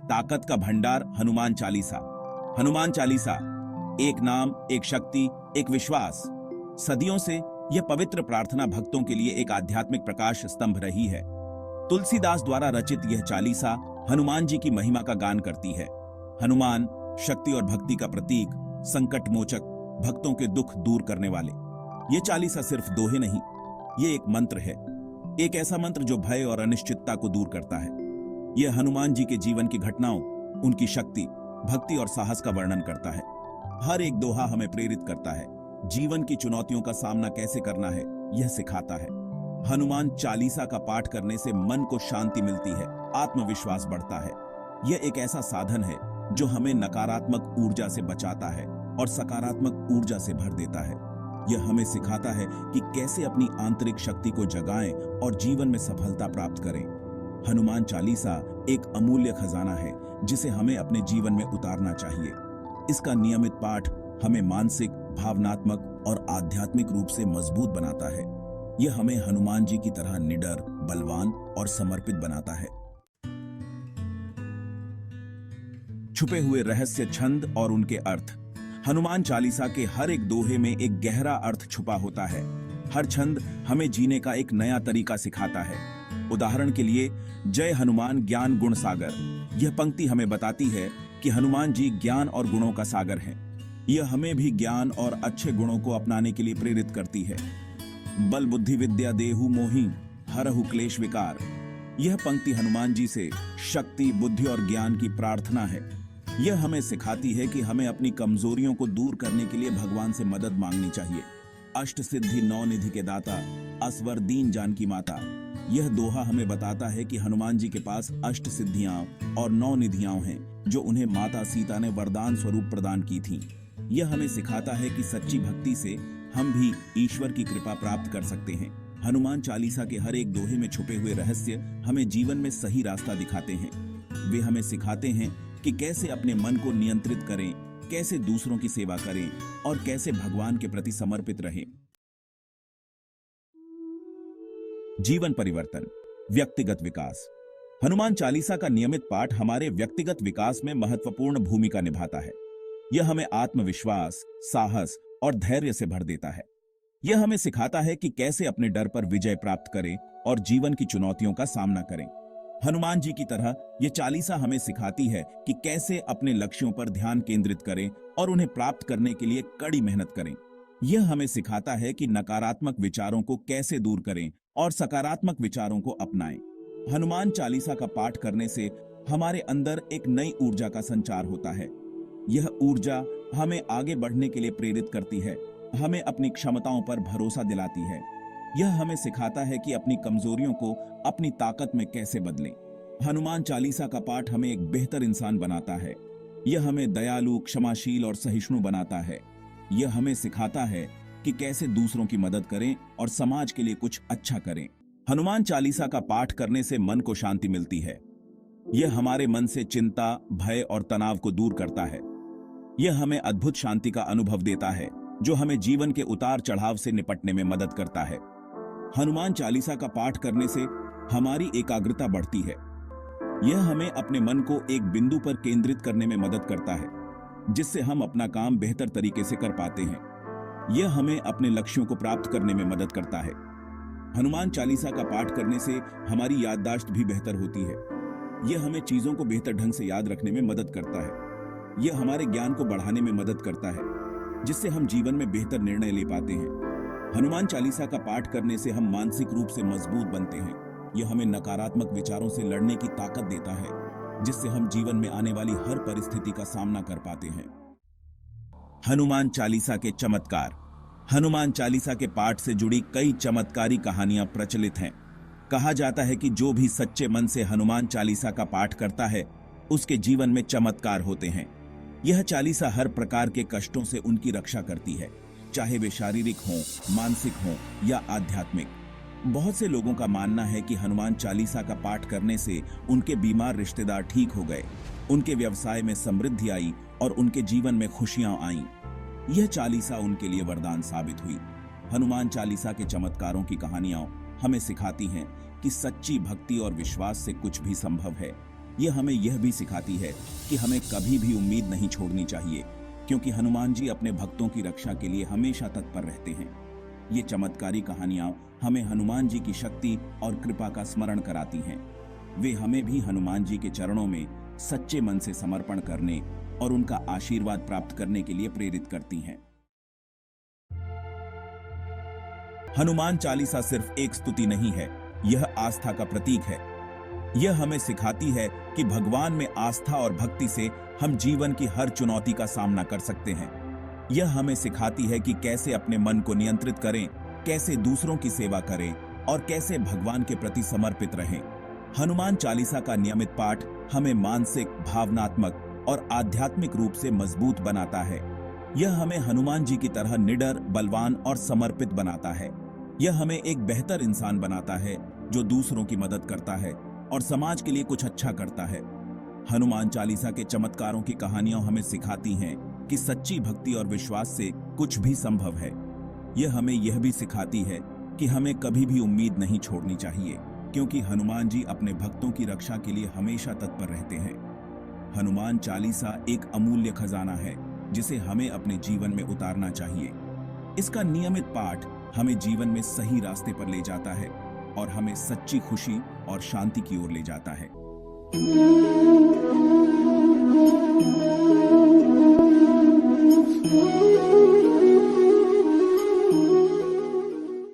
ताकत का भंडार हनुमान चालीसा। हनुमान चालीसा, एक नाम, एक शक्ति, एक विश्वास। सदियों से यह पवित्र प्रार्थना भक्तों के लिए एक आध्यात्मिक प्रकाश स्तंभ रही है। तुलसीदास द्वारा रचित यह चालीसा हनुमान जी की महिमा का गान करती है। हनुमान शक्ति और भक्ति का प्रतीक, संकट मोचक, भक्तों के दुख दूर करने वाले। यह चालीसा सिर्फ दोहे नहीं, ये एक मंत्र है, एक ऐसा मंत्र जो भय और अनिश्चितता को दूर करता है। यह हनुमान जी के जीवन की घटनाओं, उनकी शक्ति, भक्ति और साहस का वर्णन करता है। हर एक दोहा हमें प्रेरित करता है, जीवन की चुनौतियों का सामना कैसे करना है यह सिखाता है। हनुमान चालीसा का पाठ करने से मन को शांति मिलती है, आत्मविश्वास बढ़ता है। यह एक ऐसा साधन है जो हमें नकारात्मक ऊर्जा से बचाता है और सकारात्मक ऊर्जा से भर देता है। यह हमें सिखाता है कि कैसे अपनी आंतरिक शक्ति को जगाएं और जीवन में सफलता प्राप्त करें। हनुमान चालीसा एक अमूल्य खजाना है जिसे हमें अपने जीवन में उतारना चाहिए। इसका नियमित पाठ हमें मानसिक, भावनात्मक और आध्यात्मिक रूप से मजबूत बनाता है। यह हमें हनुमान जी की तरह निडर, बलवान और समर्पित बनाता है। छुपे हुए रहस्य, छंद और उनके अर्थ। हनुमान चालीसा के हर एक दोहे में एक गहरा अर्थ छुपा होता है। हर छंद हमें जीने का एक नया तरीका सिखाता है। उदाहरण के लिए, जय हनुमान ज्ञान गुण सागर। यह पंक्ति हमें बताती है कि हनुमान जी ज्ञान और गुणों का सागर हैं। यह हमें भी ज्ञान और अच्छे गुणों को अपनाने के लिए प्रेरित करती है। बल बुद्धि विद्या देहु मोहि, हरहु क्लेश विकार। यह पंक्ति हनुमान जी से शक्ति, बुद्धि और ज्ञान की प्रार्थना है। यह हमें सिखाती है कि हमें अपनी कमजोरियों को दूर करने के लिए भगवान से मदद मांगनी चाहिए। अष्ट सिद्धि नौ निधि के दाता, असवर दीन जानकी माता। यह दोहा हमें बताता है कि हनुमान जी के पास अष्ट सिद्धियां और 9 निधियां हैं जो उन्हें माता सीता ने वरदान स्वरूप प्रदान की थीं। यह हमें सिखाता है कि सच्ची भक्ति से हम भी ईश्वर की कृपा प्राप्त कर सकते हैं। हनुमान चालीसा के हर एक दोहे में छुपे हुए रहस्य हमें जीवन में सही रास्ता दिखाते हैं। वे हमें सिखाते हैं कि कैसे अपने मन को नियंत्रित करें, कैसे दूसरों की सेवा करें और कैसे भगवान के प्रति समर्पित रहें। जीवन परिवर्तन, व्यक्तिगत विकास। हनुमान चालीसा का नियमित पाठ हमारे व्यक्तिगत विकास में महत्वपूर्ण भूमिका निभाता है। यह हमें आत्मविश्वास, साहस और धैर्य से भर देता है। यह हमें सिखाता है कि कैसे अपने डर पर विजय प्राप्त करें और जीवन की चुनौतियों का सामना करें। हनुमान जी की तरह यह चालीसा हमें सिखाती है कि कैसे अपने लक्ष्यों पर ध्यान केंद्रित करें और उन्हें प्राप्त करने के लिए कड़ी मेहनत करें। यह हमें सिखाता है कि नकारात्मक विचारों को कैसे दूर करें और सकारात्मक विचारों को अपनाएं। हनुमान चालीसा का पाठ करने से हमारे अंदर एक नई ऊर्जा का संचार होता है। यह ऊर्जा हमें आगे बढ़ने के लिए प्रेरित करती है, हमें अपनी क्षमताओं पर भरोसा दिलाती है। यह हमें सिखाता है कि अपनी कमजोरियों को अपनी ताकत में कैसे बदलें। हनुमान चालीसा का पाठ हमें एक बेहतर इंसान बनाता है। यह हमें दयालु, क्षमाशील और सहिष्णु बनाता है। यह हमें सिखाता है कि कैसे दूसरों की मदद करें और समाज के लिए कुछ अच्छा करें। हनुमान चालीसा का पाठ करने से मन को शांति मिलती है। यह हमारे मन से चिंता, भय और तनाव को दूर करता है। यह हमें अद्भुत शांति का अनुभव देता है जो हमें जीवन के उतार चढ़ाव से निपटने में मदद करता है। हनुमान चालीसा का पाठ करने से हमारी एकाग्रता बढ़ती है। यह हमें अपने मन को एक बिंदु पर केंद्रित करने में मदद करता है, जिससे हम अपना काम बेहतर तरीके से कर पाते हैं। यह हमें अपने लक्ष्यों को प्राप्त करने में मदद करता है। हनुमान चालीसा का पाठ करने से हमारी याददाश्त भी बेहतर होती है। यह हमें चीजों को बेहतर ढंग से याद रखने में मदद करता है। यह हमारे ज्ञान को बढ़ाने में मदद करता है, जिससे हम जीवन में बेहतर निर्णय ले पाते हैं। हनुमान चालीसा का पाठ करने से हम मानसिक रूप से मजबूत बनते हैं। यह हमें नकारात्मक विचारों से लड़ने की ताकत देता है, जिससे हम जीवन में आने वाली हर परिस्थिति का सामना कर पाते हैं। हनुमान चालीसा के चमत्कार। हनुमान चालीसा के पाठ से जुड़ी कई चमत्कारी कहानियां प्रचलित हैं। कहा जाता है कि जो भी सच्चे मन से हनुमान चालीसा का पाठ करता है, उसके जीवन में चमत्कार होते हैं। यह चालीसा हर प्रकार के कष्टों से उनकी रक्षा करती है, चाहे वे शारीरिक हों, मानसिक हों या आध्यात्मिक। बहुत से लोगों का मानना है कि हनुमान चालीसा का पाठ करने से उनके बीमार रिश्तेदार ठीक हो गए, उनके व्यवसाय में समृद्धि आई और उनके जीवन में खुशियां आईं। यह चालीसा उनके लिए वरदान साबित हुई। हनुमान चालीसा के चमत्कारों की कहानियां हमें सिखाती हैं कि सच्ची भक्ति और विश्वास से कुछ भी संभव है। यह हमें यह भी सिखाती है कि हमें कभी भी उम्मीद नहीं छोड़नी चाहिए, क्योंकि हनुमान जी अपने भक्तों की रक्षा के लिए हमेशा तत्पर रहते हैं। ये चमत्कारी कहानियां हमें हनुमान जी की शक्ति और कृपा का स्मरण कराती हैं। वे हमें भी हनुमान जी के चरणों में सच्चे मन से समर्पण करने और उनका आशीर्वाद प्राप्त करने के लिए प्रेरित करती हैं। हनुमान चालीसा सिर्फ एक स्तुति नहीं है, यह आस्था का प्रतीक है। यह हमें सिखाती है कि भगवान में आस्था और भक्ति से हम जीवन की हर चुनौती का सामना कर सकते हैं। यह हमें सिखाती है कि कैसे अपने मन को नियंत्रित करें, कैसे दूसरों की सेवा करें और कैसे भगवान के प्रति समर्पित रहें। हनुमान चालीसा का नियमित पाठ हमें मानसिक, भावनात्मक और आध्यात्मिक रूप से मजबूत बनाता है। यह हमें हनुमान जी की तरह निडर, बलवान और समर्पित बनाता है। यह हमें एक बेहतर इंसान बनाता है जो दूसरों की मदद करता है और समाज के लिए कुछ अच्छा करता है। हनुमान चालीसा के चमत्कारों की कहानियां हमें सिखाती हैं कि सच्ची भक्ति और विश्वास से कुछ भी संभव है। यह हमें यह भी सिखाती है कि हमें कभी भी उम्मीद नहीं छोड़नी चाहिए, क्योंकि हनुमान जी अपने भक्तों की रक्षा के लिए हमेशा तत्पर रहते हैं। हनुमान चालीसा एक अमूल्य खजाना है जिसे हमें अपने जीवन में उतारना चाहिए। इसका नियमित पाठ हमें जीवन में सही रास्ते पर ले जाता है और हमें सच्ची खुशी और शांति की ओर ले जाता है।